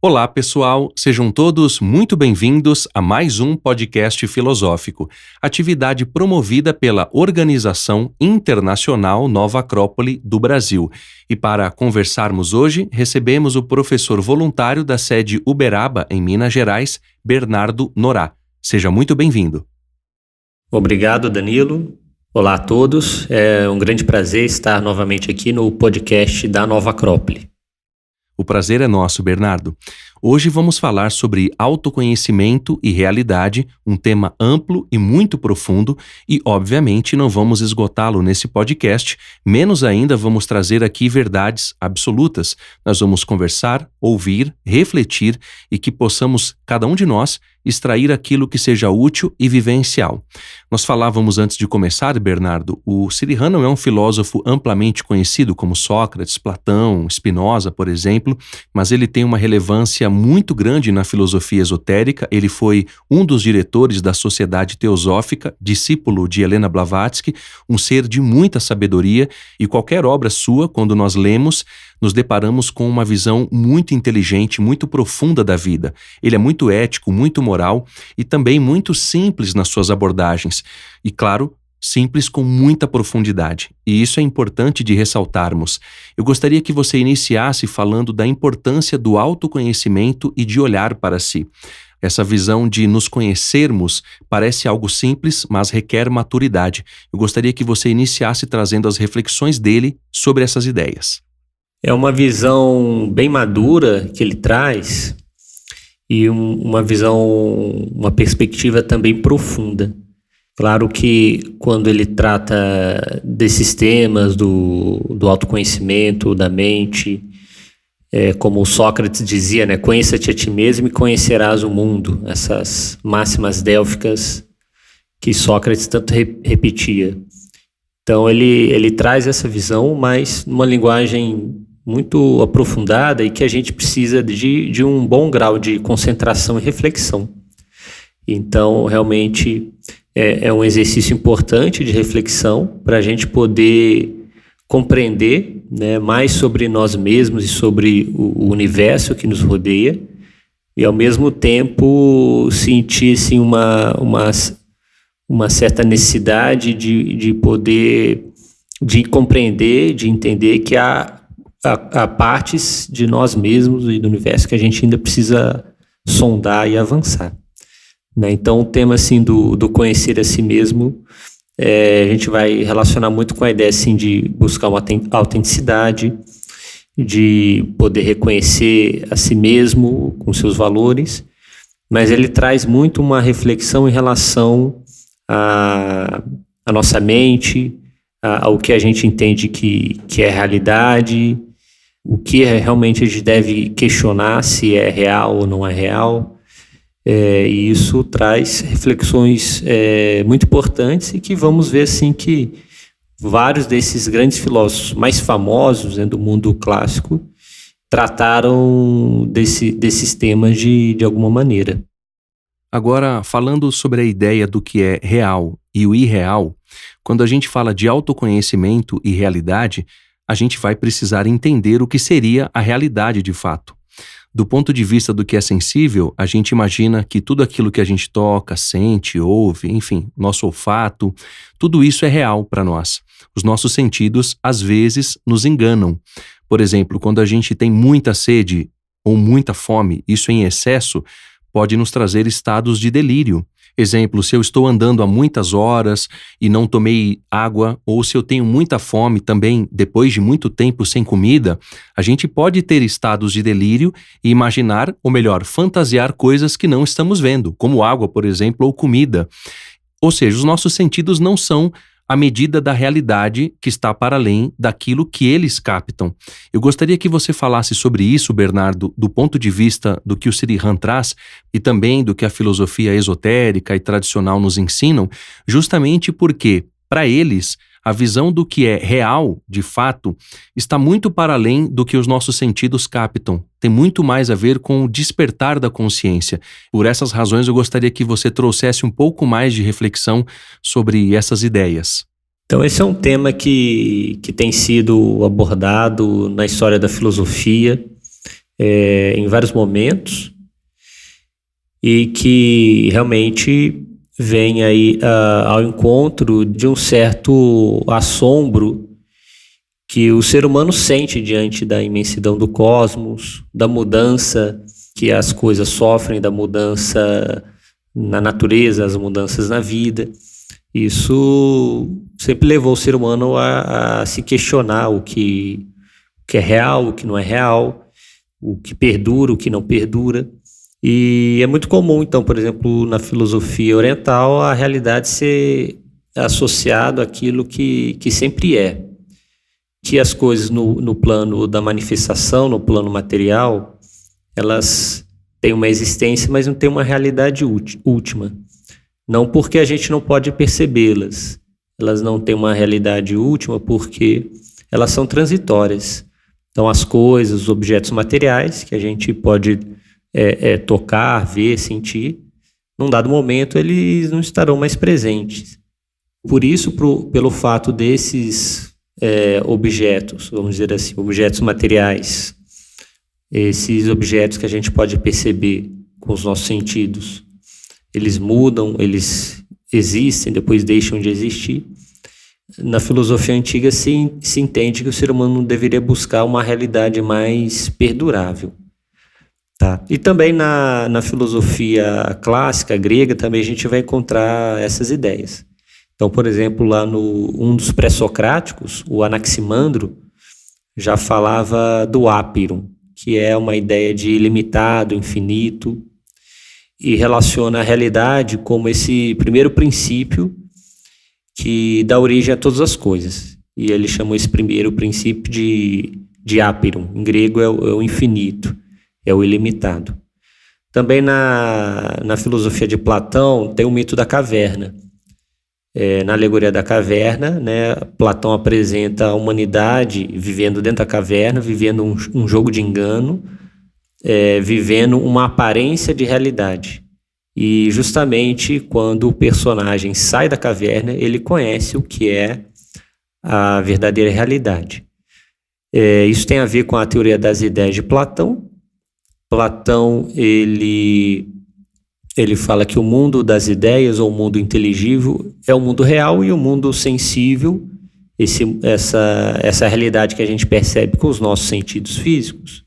Olá, pessoal! Sejam todos muito bem-vindos a mais um podcast filosófico, atividade promovida pela Organização Internacional Nova Acrópole do Brasil. E para conversarmos hoje, recebemos o professor voluntário da sede Uberaba, em Minas Gerais, Bernardo Norá. Seja muito bem-vindo. Obrigado, Danilo. Olá a todos. É um grande prazer estar novamente aqui no podcast da Nova Acrópole. O prazer é nosso, Bernardo. Hoje vamos falar sobre autoconhecimento e realidade, um tema amplo e muito profundo, e obviamente não vamos esgotá-lo nesse podcast, menos ainda vamos trazer aqui verdades absolutas. Nós vamos conversar, ouvir, refletir e que possamos, cada um de nós, extrair aquilo que seja útil e vivencial. Nós falávamos antes de começar, Bernardo, o Srihan não é um filósofo amplamente conhecido como Sócrates, Platão, Spinoza, por exemplo, mas ele tem uma relevância muito grande na filosofia esotérica. Ele foi um dos diretores da Sociedade Teosófica, discípulo de Helena Blavatsky, um ser de muita sabedoria, e qualquer obra sua, quando nós lemos, nos deparamos com uma visão muito inteligente, muito profunda da vida. Ele é muito ético, muito moral e também muito simples nas suas abordagens. E, claro, simples com muita profundidade. E isso é importante de ressaltarmos. Eu gostaria que você iniciasse falando da importância do autoconhecimento e de olhar para si. Essa visão de nos conhecermos parece algo simples, mas requer maturidade. Eu gostaria que você iniciasse trazendo as reflexões dele sobre essas ideias. É uma visão bem madura que ele traz e uma visão, uma perspectiva também profunda. Claro que quando ele trata desses temas do autoconhecimento, da mente, como o Sócrates dizia, né, conheça-te a ti mesmo e conhecerás o mundo, essas máximas délficas que Sócrates tanto repetia. Então ele traz essa visão, mas numa linguagem muito aprofundada e que a gente precisa de um bom grau de concentração e reflexão. Então, realmente, é um exercício importante de reflexão para a gente poder compreender, né, mais sobre nós mesmos e sobre o universo que nos rodeia e, ao mesmo tempo, sentir assim, uma certa necessidade de poder, de compreender, de entender que há partes de nós mesmos e do universo que a gente ainda precisa sondar e avançar, né? Então o tema assim, do conhecer a si mesmo, a gente vai relacionar muito com a ideia assim, de buscar uma autenticidade, de poder reconhecer a si mesmo com seus valores, mas ele traz muito uma reflexão em relação à nossa mente, ao que a gente entende que é realidade, o que realmente a gente deve questionar se é real ou não é real. E isso traz reflexões muito importantes e que vamos ver assim, que vários desses grandes filósofos mais famosos, né, do mundo clássico trataram desses temas de alguma maneira. Agora, falando sobre a ideia do que é real e o irreal, quando a gente fala de autoconhecimento e realidade, a gente vai precisar entender o que seria a realidade de fato. Do ponto de vista do que é sensível, a gente imagina que tudo aquilo que a gente toca, sente, ouve, enfim, nosso olfato, tudo isso é real para nós. Os nossos sentidos, às vezes, nos enganam. Por exemplo, quando a gente tem muita sede ou muita fome, isso em excesso pode nos trazer estados de delírio. Exemplo, se eu estou andando há muitas horas e não tomei água, ou se eu tenho muita fome também, depois de muito tempo sem comida, a gente pode ter estados de delírio e imaginar, ou melhor, fantasiar coisas que não estamos vendo, como água, por exemplo, ou comida. Ou seja, os nossos sentidos não são à medida da realidade que está para além daquilo que eles captam. Eu gostaria que você falasse sobre isso, Bernardo, do ponto de vista do que o Srihan traz e também do que a filosofia esotérica e tradicional nos ensinam, justamente porque, para eles, A visão do que é real, de fato, está muito para além do que os nossos sentidos captam. Tem muito mais a ver com o despertar da consciência. Por essas razões, eu gostaria que você trouxesse um pouco mais de reflexão sobre essas ideias. Então, esse é um tema que tem sido abordado na história da filosofia em vários momentos e que realmente vem aí ao encontro de um certo assombro que o ser humano sente diante da imensidão do cosmos, da mudança que as coisas sofrem, da mudança na natureza, as mudanças na vida. Isso sempre levou o ser humano a se questionar o que é real, o que não é real, o que perdura, o que não perdura. E é muito comum, então, por exemplo, na filosofia oriental, a realidade ser associada àquilo que sempre é. Que as coisas no plano da manifestação, no plano material, elas têm uma existência, mas não têm uma realidade última. Não porque a gente não pode percebê-las. Elas não têm uma realidade última porque elas são transitórias. Então, as coisas, os objetos materiais que a gente pode tocar, ver, sentir, num dado momento eles não estarão mais presentes. Por isso, pelo fato desses objetos, vamos dizer assim, objetos materiais, esses objetos que a gente pode perceber com os nossos sentidos, eles mudam, eles existem, depois deixam de existir. Na filosofia antiga se entende que o ser humano deveria buscar uma realidade mais perdurável. Tá? E também na filosofia clássica, grega, também a gente vai encontrar essas ideias. Então, por exemplo, lá um dos pré-socráticos, o Anaximandro, já falava do ápiron, que é uma ideia de ilimitado, infinito, e relaciona a realidade como esse primeiro princípio que dá origem a todas as coisas. E ele chamou esse primeiro princípio de ápiron. Em grego é o infinito, é o ilimitado. Também na filosofia de Platão tem o mito da caverna. Na alegoria da caverna, né, Platão apresenta a humanidade vivendo dentro da caverna, vivendo um jogo de engano, vivendo uma aparência de realidade. E justamente quando o personagem sai da caverna, ele conhece o que é a verdadeira realidade. Isso tem a ver com a teoria das ideias de Platão. Platão, ele fala que o mundo das ideias, ou o mundo inteligível, é o mundo real, e o mundo sensível, essa realidade que a gente percebe com os nossos sentidos físicos,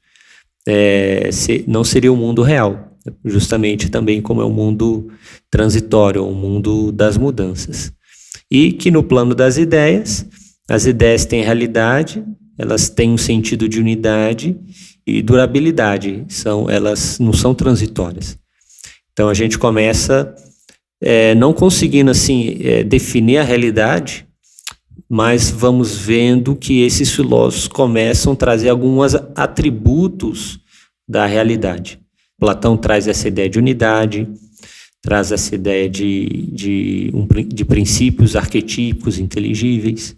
não seria o mundo real, justamente também como é o mundo transitório, o mundo das mudanças. E que no plano das ideias, as ideias têm realidade, elas têm um sentido de unidade e durabilidade, elas não são transitórias. Então a gente começa não conseguindo assim definir a realidade, mas vamos vendo que esses filósofos começam a trazer alguns atributos da realidade. Platão traz essa ideia de unidade, traz essa ideia de princípios arquetípicos inteligíveis,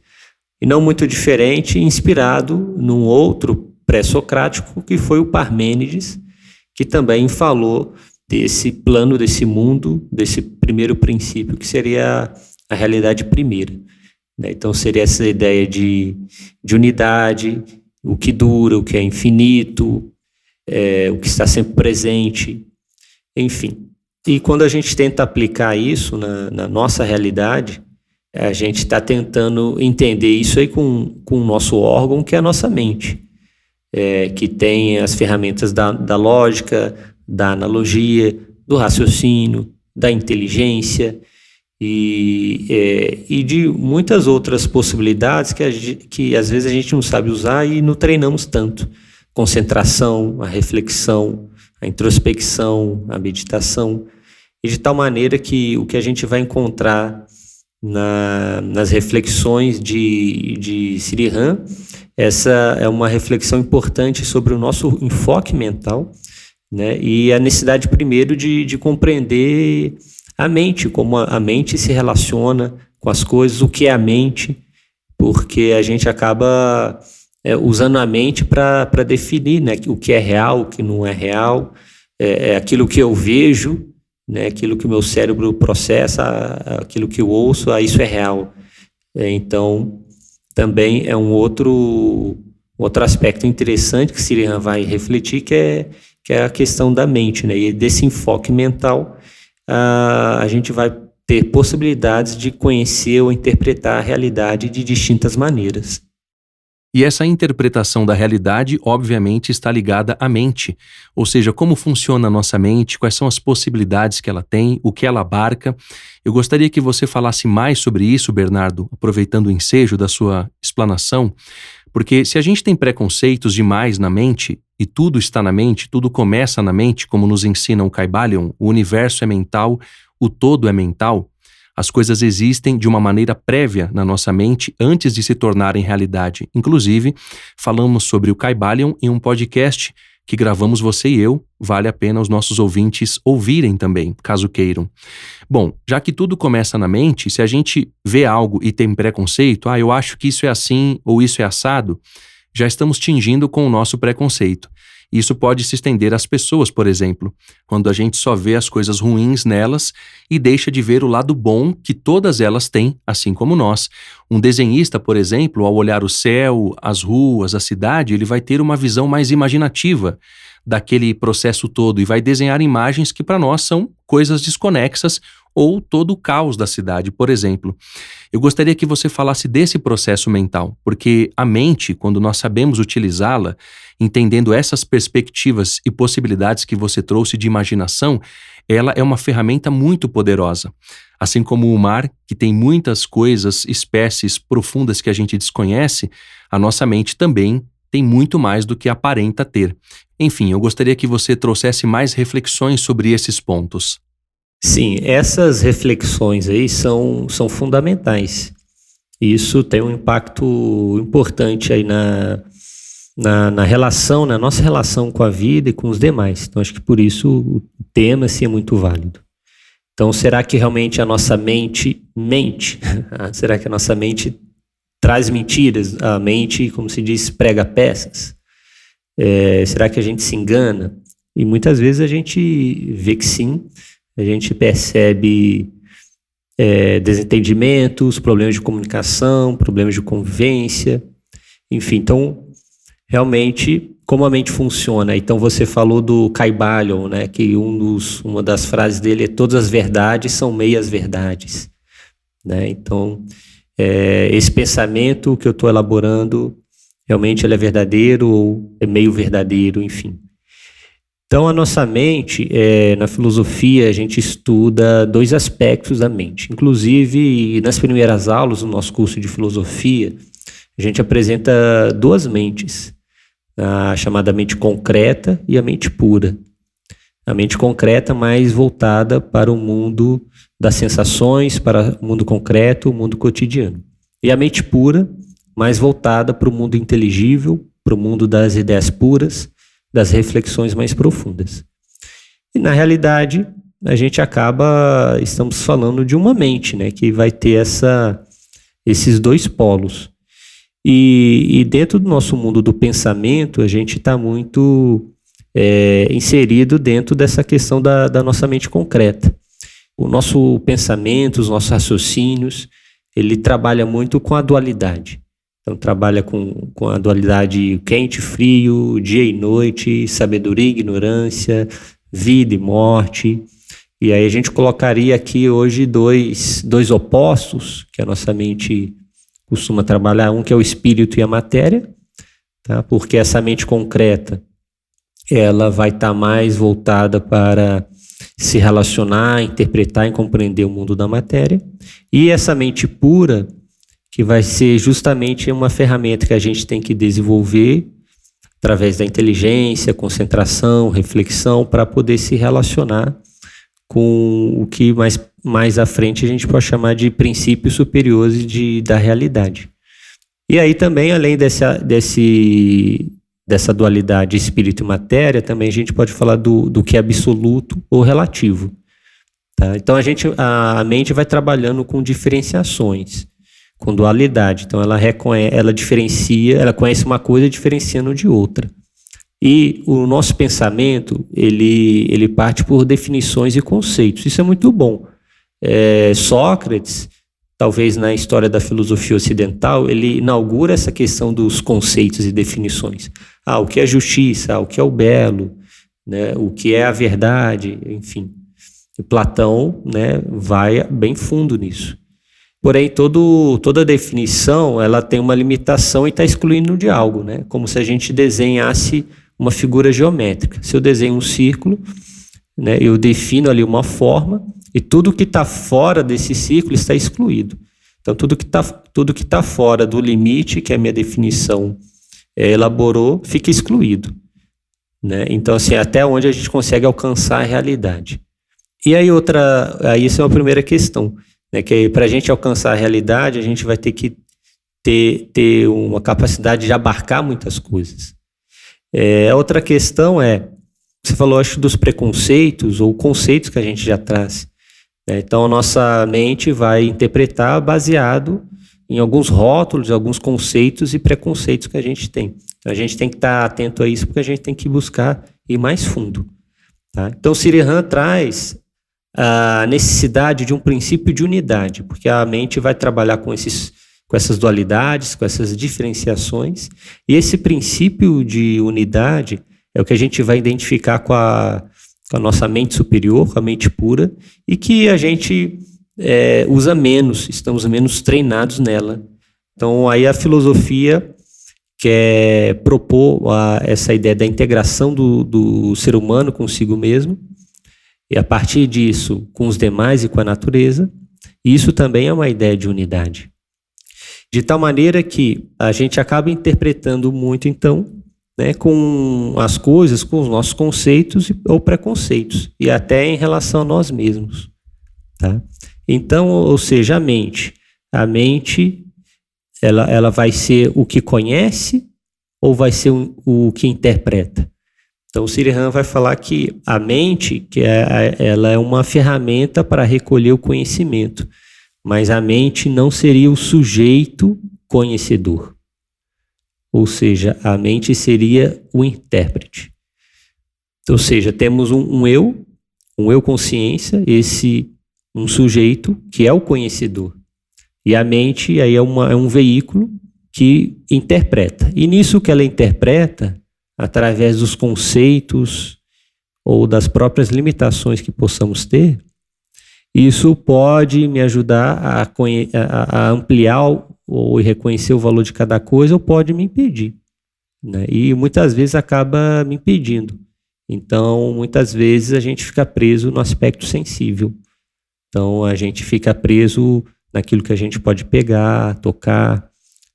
e não muito diferente, inspirado num outro pré-socrático, que foi o Parmênides, que também falou desse plano, desse mundo, desse primeiro princípio, que seria a realidade primeira. Então seria essa ideia de unidade, o que dura, o que é infinito, o que está sempre presente, enfim. E quando a gente tenta aplicar isso na nossa realidade, a gente está tentando entender isso aí com o nosso órgão, que é a nossa mente, que tem as ferramentas da lógica, da analogia, do raciocínio, da inteligência e de muitas outras possibilidades que às vezes a gente não sabe usar e não treinamos tanto. Concentração, a reflexão, a introspecção, a meditação, e de tal maneira que o que a gente vai encontrar nas reflexões de Srihan, essa é uma reflexão importante sobre o nosso enfoque mental, né? E a necessidade primeiro de compreender a mente, como a mente se relaciona com as coisas, o que é a mente, porque a gente acaba usando a mente para definir, né, o que é real, o que não é real, aquilo que eu vejo, né, aquilo que o meu cérebro processa, aquilo que eu ouço, isso é real. Então, também é um outro aspecto interessante que Sirihan vai refletir, que é a questão da mente, né? E desse enfoque mental, a gente vai ter possibilidades de conhecer ou interpretar a realidade de distintas maneiras. E essa interpretação da realidade, obviamente, está ligada à mente, ou seja, como funciona a nossa mente, quais são as possibilidades que ela tem, o que ela abarca. Eu gostaria que você falasse mais sobre isso, Bernardo, aproveitando o ensejo da sua explanação, porque se a gente tem preconceitos demais na mente, e tudo está na mente, tudo começa na mente, como nos ensina o Kybalion, o universo é mental, o todo é mental. As coisas existem de uma maneira prévia na nossa mente antes de se tornarem realidade. Inclusive, falamos sobre o Kybalion em um podcast que gravamos você e eu. Vale a pena os nossos ouvintes ouvirem também, caso queiram. Bom, já que tudo começa na mente, se a gente vê algo e tem preconceito, eu acho que isso é assim ou isso é assado, já estamos tingindo com o nosso preconceito. Isso pode se estender às pessoas, por exemplo, quando a gente só vê as coisas ruins nelas e deixa de ver o lado bom que todas elas têm, assim como nós. Um desenhista, por exemplo, ao olhar o céu, as ruas, a cidade, ele vai ter uma visão mais imaginativa daquele processo todo e vai desenhar imagens que para nós são coisas desconexas ou todo o caos da cidade, por exemplo. Eu gostaria que você falasse desse processo mental, porque a mente, quando nós sabemos utilizá-la, entendendo essas perspectivas e possibilidades que você trouxe de imaginação, ela é uma ferramenta muito poderosa. Assim como o mar, que tem muitas coisas, espécies profundas que a gente desconhece, a nossa mente também tem muito mais do que aparenta ter. Enfim, eu gostaria que você trouxesse mais reflexões sobre esses pontos. Sim, essas reflexões aí são fundamentais. Isso tem um impacto importante aí na relação, na nossa relação com a vida e com os demais. Então, acho que por isso o tema assim, é muito válido. Então, será que realmente a nossa mente mente? Será que a nossa mente traz mentiras? A mente, como se diz, prega peças? Será que a gente se engana? E muitas vezes a gente vê que sim. A gente percebe desentendimentos, problemas de comunicação, problemas de convivência, enfim. Então, realmente, como a mente funciona? Então, você falou do Kybalion, né, que uma das frases dele é: todas as verdades são meias verdades. Né? Então, esse pensamento que eu estou elaborando, realmente ele é verdadeiro ou é meio verdadeiro, enfim. Então, a nossa mente, na filosofia, a gente estuda 2 aspectos da mente. Inclusive, nas primeiras aulas do nosso curso de filosofia, a gente apresenta 2 mentes, a chamada mente concreta e a mente pura. A mente concreta mais voltada para o mundo das sensações, para o mundo concreto, o mundo cotidiano. E a mente pura mais voltada para o mundo inteligível, para o mundo das ideias puras, das reflexões mais profundas. E na realidade, estamos falando de uma mente, né, que vai ter esses 2 polos. E dentro do nosso mundo do pensamento, a gente está muito inserido dentro dessa questão da nossa mente concreta. O nosso pensamento, os nossos raciocínios, ele trabalha muito com a dualidade. Então, trabalha com a dualidade quente e frio, dia e noite, sabedoria e ignorância, vida e morte. E aí a gente colocaria aqui hoje dois opostos que a nossa mente costuma trabalhar. Um que é o espírito e a matéria, tá? Porque essa mente concreta, ela vai estar mais voltada para se relacionar, interpretar e compreender o mundo da matéria. E essa mente pura, que vai ser justamente uma ferramenta que a gente tem que desenvolver através da inteligência, concentração, reflexão, para poder se relacionar com o que mais à frente a gente pode chamar de princípios superiores da realidade. E aí também, além dessa dualidade espírito e matéria, também a gente pode falar do que é absoluto ou relativo. Tá? Então a mente vai trabalhando com diferenciações. com dualidade. Então ela diferencia, ela conhece uma coisa diferenciando de outra. E o nosso pensamento, ele parte por definições e conceitos. Isso é muito bom. Sócrates, talvez na história da filosofia ocidental, ele inaugura essa questão dos conceitos e definições. O que é justiça, o que é o belo, né, o que é a verdade, enfim. E Platão, né, vai bem fundo nisso. Porém, toda definição ela tem uma limitação e está excluindo de algo, né? Como se a gente desenhasse uma figura geométrica. Se eu desenho um círculo, né, eu defino ali uma forma e tudo que está fora desse círculo está excluído. Então, tudo que tá fora do limite que a minha definição elaborou fica excluído, né? Então, assim, até onde a gente consegue alcançar a realidade. E aí essa é uma primeira questão, né, que para a gente alcançar a realidade, a gente vai ter que ter uma capacidade de abarcar muitas coisas. A outra questão você falou, acho, dos preconceitos ou conceitos que a gente já traz, né? Então, a nossa mente vai interpretar baseado em alguns rótulos, alguns conceitos e preconceitos que a gente tem. Então, a gente tem que estar atento a isso, porque a gente tem que buscar ir mais fundo, tá? Então, Srihan traz a necessidade de um princípio de unidade, porque a mente vai trabalhar com essas dualidades, com essas diferenciações, e esse princípio de unidade é o que a gente vai identificar com a nossa mente superior, com a mente pura, e que a gente usa menos, estamos menos treinados nela. Então, aí a filosofia quer propor essa ideia da integração do ser humano consigo mesmo, e a partir disso, com os demais e com a natureza. E isso também é uma ideia de unidade. De tal maneira que a gente acaba interpretando muito, então, né, com as coisas, com os nossos conceitos ou preconceitos, e até em relação a nós mesmos, tá? Então, ou seja, a mente ela vai ser o que conhece ou vai ser o que interpreta? Então, o Srihan vai falar que a mente, ela é uma ferramenta para recolher o conhecimento, mas a mente não seria o sujeito conhecedor. Ou seja, a mente seria o intérprete. Ou seja, temos um eu consciência, um sujeito que é o conhecedor. E a mente aí é um veículo que interpreta. E nisso que ela interpreta, através dos conceitos ou das próprias limitações que possamos ter, isso pode me ajudar a ampliar ou reconhecer o valor de cada coisa, ou pode me impedir, né? E muitas vezes acaba me impedindo. Então, muitas vezes a gente fica preso no aspecto sensível. Então, a gente fica preso naquilo que a gente pode pegar, tocar,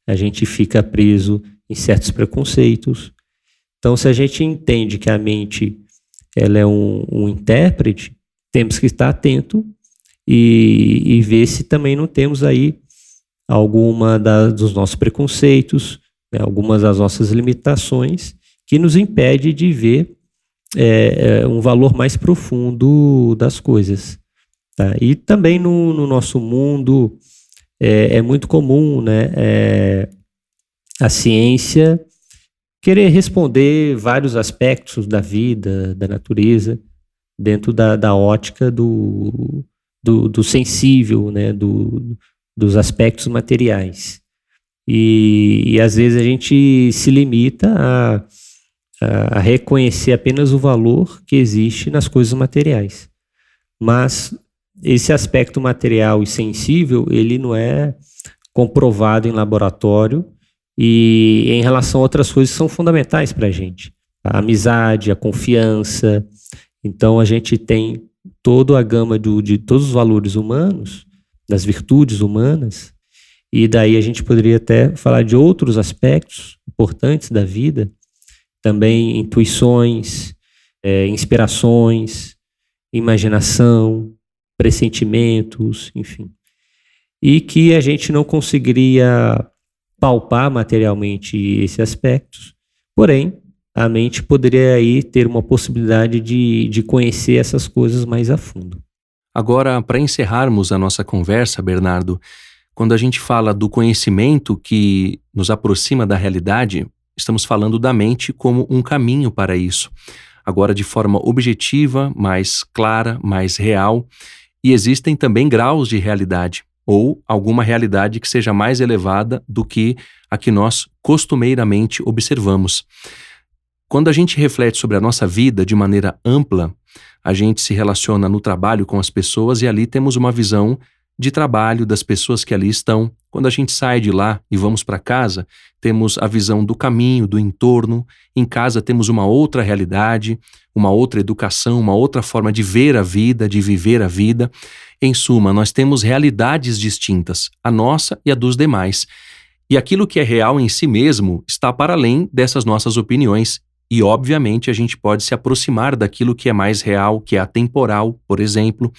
a gente fica preso em certos preconceitos. Então, se a gente entende que a mente ela é um intérprete, temos que estar atento e ver se também não temos aí alguma dos nossos preconceitos, né, algumas das nossas limitações que nos impede de ver um valor mais profundo das coisas, tá? E também no nosso mundo é muito comum, né, a ciência querer responder vários aspectos da vida, da natureza, dentro da ótica do sensível, né, dos aspectos materiais. E às vezes a gente se limita a reconhecer apenas o valor que existe nas coisas materiais. Mas esse aspecto material e sensível, ele não é comprovado em laboratório, e em relação a outras coisas que são fundamentais para a gente. A amizade, a confiança. Então a gente tem toda a gama de todos os valores humanos, das virtudes humanas, e daí a gente poderia até falar de outros aspectos importantes da vida, também intuições, inspirações, imaginação, pressentimentos, enfim. E que a gente não conseguiria palpar materialmente esses aspectos, porém, a mente poderia aí ter uma possibilidade de conhecer essas coisas mais a fundo. Agora, para encerrarmos a nossa conversa, Bernardo, Quando a gente fala do conhecimento que nos aproxima da realidade, estamos falando da mente como um caminho para isso. Agora, de forma objetiva, mais clara, mais real, e existem também graus de realidade, ou alguma realidade que seja mais elevada do que a que nós costumeiramente observamos. Quando a gente reflete sobre a nossa vida de maneira ampla, a gente se relaciona no trabalho com as pessoas e ali temos uma visão de trabalho das pessoas que ali estão. Quando a gente sai de lá e vamos para casa, temos a visão do caminho, do entorno. Em casa temos uma outra realidade, uma outra educação, uma outra forma de ver a vida, de viver a vida. Em suma, nós temos realidades distintas, a nossa e a dos demais. E aquilo que é real em si mesmo está para além dessas nossas opiniões. E, obviamente, a gente pode se aproximar daquilo que é mais real, que é atemporal, por exemplo.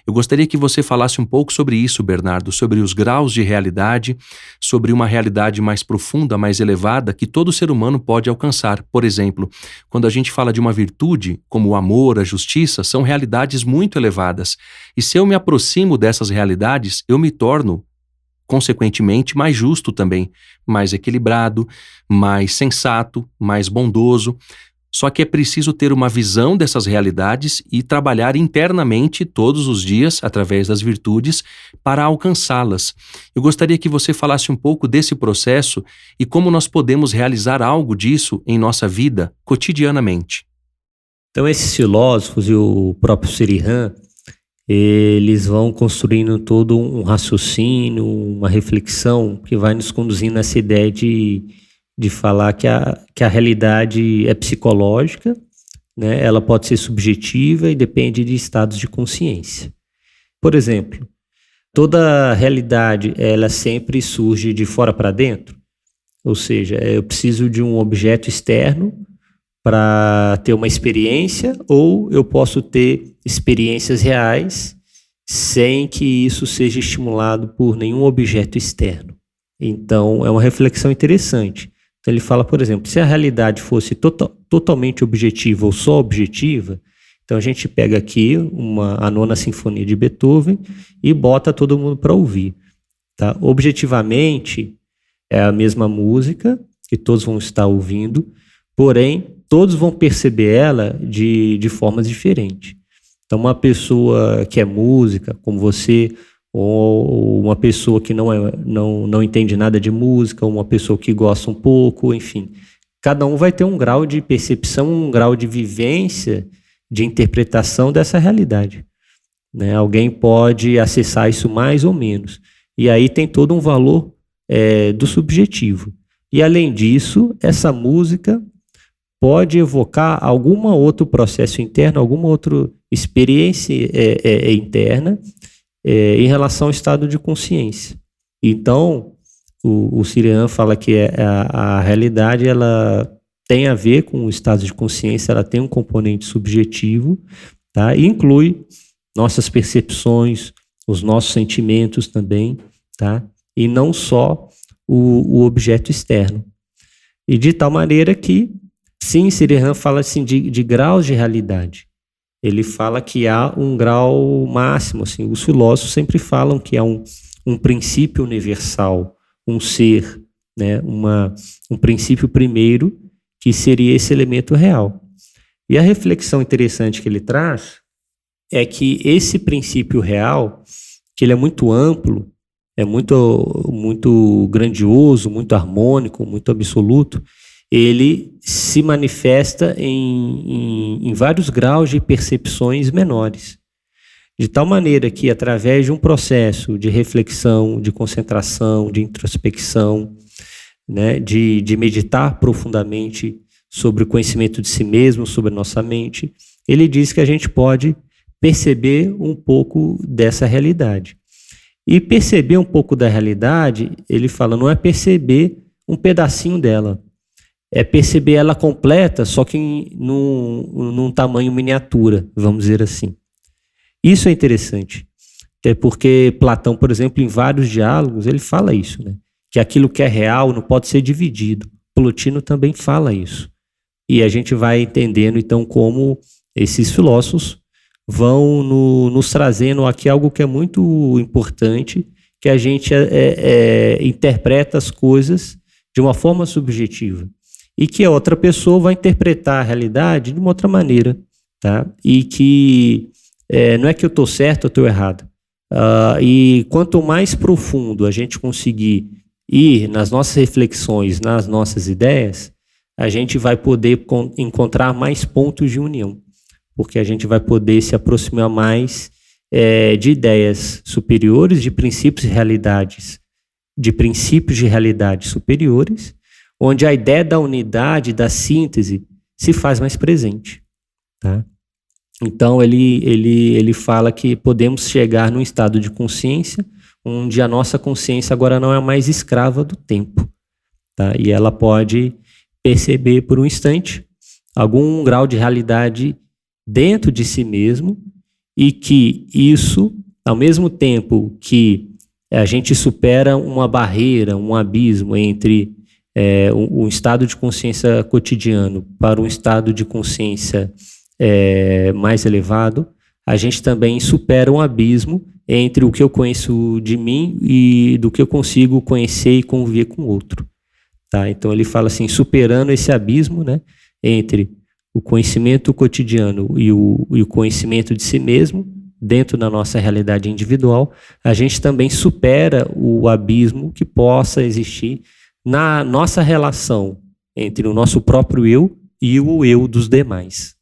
Eu gostaria que você falasse um pouco sobre isso, Bernardo, sobre os graus de realidade, sobre uma realidade mais profunda, mais elevada, que todo ser humano pode alcançar. Por exemplo, quando a gente fala de uma virtude, como o amor, a justiça, são realidades muito elevadas. E se eu me aproximo dessas realidades, eu me torno, consequentemente, mais justo também, mais equilibrado, mais sensato, mais bondoso. Só que é preciso ter uma visão dessas realidades e trabalhar internamente todos os dias, através das virtudes, para alcançá-las. Eu gostaria que você falasse um pouco desse processo e como nós podemos realizar algo disso em nossa vida cotidianamente. Então, esses filósofos e o próprio Sirihan, eles vão construindo todo um raciocínio, uma reflexão que vai nos conduzindo nessa ideia de falar que a realidade é psicológica, né? Ela pode ser subjetiva e depende de estados de consciência. Por exemplo, toda realidade ela sempre surge de fora para dentro, ou seja, eu preciso de um objeto externo para ter uma experiência, ou eu posso ter experiências reais sem que isso seja estimulado por nenhum objeto externo. Então, é uma reflexão interessante. Então, ele fala, por exemplo, se a realidade fosse totalmente objetiva ou só objetiva, então a gente pega aqui a Nona Sinfonia de Beethoven e bota todo mundo para ouvir. Tá? Objetivamente, é a mesma música que todos vão estar ouvindo, porém, todos vão perceber ela de formas diferentes. Então, uma pessoa que é música, como você, ou uma pessoa que não entende nada de música, ou uma pessoa que gosta um pouco, enfim. Cada um vai ter um grau de percepção, um grau de vivência, de interpretação dessa realidade. Né? Alguém pode acessar isso mais ou menos. E aí tem todo um valor do subjetivo. E, além disso, essa música pode evocar algum outro processo interno, alguma outra experiência interna, em relação ao estado de consciência. Então, o Sirihan fala que a realidade ela tem a ver com o estado de consciência, ela tem um componente subjetivo, tá? E inclui nossas percepções, os nossos sentimentos também, tá? E não só o objeto externo. E de tal maneira que, sim, Sirihan fala assim, de graus de realidade. Ele fala que há um grau máximo, assim, os filósofos sempre falam que há um princípio universal, um ser, né, um princípio primeiro, que seria esse elemento real. E a reflexão interessante que ele traz é que esse princípio real, que ele é muito amplo, é muito grandioso, muito harmônico, muito absoluto, ele se manifesta em vários graus de percepções menores. De tal maneira que, através de um processo de reflexão, de concentração, de introspecção, né, de meditar profundamente sobre o conhecimento de si mesmo, sobre a nossa mente, ele diz que a gente pode perceber um pouco dessa realidade. E perceber um pouco da realidade, ele fala, não é perceber um pedacinho dela, é perceber ela completa, só que num tamanho miniatura, vamos dizer assim. Isso é interessante, porque Platão, por exemplo, em vários diálogos, ele fala isso, né? Que aquilo que é real não pode ser dividido. Plotino também fala isso. E a gente vai entendendo, então, como esses filósofos vão nos trazendo aqui algo que é muito importante, que a gente interpreta as coisas de uma forma subjetiva e que a outra pessoa vai interpretar a realidade de uma outra maneira, tá? E que não é que eu estou certo ou estou errado. E quanto mais profundo a gente conseguir ir nas nossas reflexões, nas nossas ideias, a gente vai poder encontrar mais pontos de união, porque a gente vai poder se aproximar mais de ideias superiores, de princípios de realidade superiores, onde a ideia da unidade, da síntese, se faz mais presente, tá? Então, ele fala que podemos chegar num estado de consciência onde a nossa consciência agora não é mais escrava do tempo, tá? E ela pode perceber por um instante algum grau de realidade dentro de si mesmo e que isso, ao mesmo tempo que a gente supera uma barreira, um abismo entre um estado de consciência cotidiano para um estado de consciência mais elevado, a gente também supera um abismo entre o que eu conheço de mim e do que eu consigo conhecer e conviver com o outro. Tá? Então ele fala assim, superando esse abismo, né, entre o conhecimento cotidiano e o conhecimento de si mesmo, dentro da nossa realidade individual, a gente também supera o abismo que possa existir na nossa relação entre o nosso próprio eu e o eu dos demais.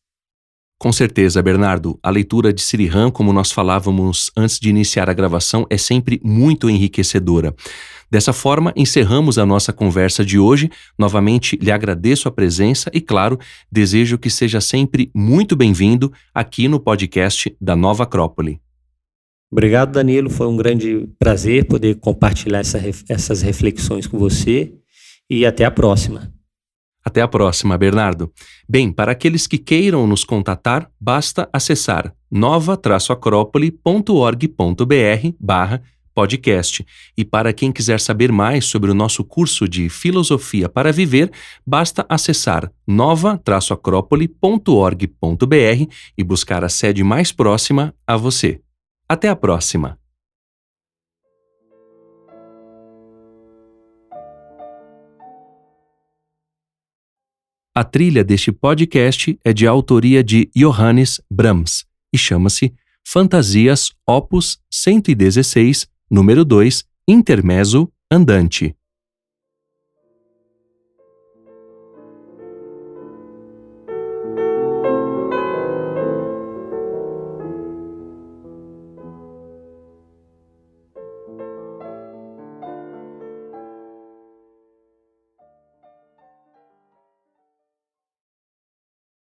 Com certeza, Bernardo. A leitura de Sriram, como nós falávamos antes de iniciar a gravação, é sempre muito enriquecedora. Dessa forma, encerramos a nossa conversa de hoje. Novamente, lhe agradeço a presença e, claro, desejo que seja sempre muito bem-vindo aqui no podcast da Nova Acrópole. Obrigado, Danilo. Foi um grande prazer poder compartilhar essas reflexões com você e até a próxima. Até a próxima, Bernardo. Bem, para aqueles que queiram nos contatar, basta acessar nova-acrópole.org.br/podcast. E para quem quiser saber mais sobre o nosso curso de Filosofia para Viver, basta acessar nova-acrópole.org.br e buscar a sede mais próxima a você. Até a próxima! A trilha deste podcast é de autoria de Johannes Brahms e chama-se Fantasias Opus 116, número 2, Intermezzo Andante.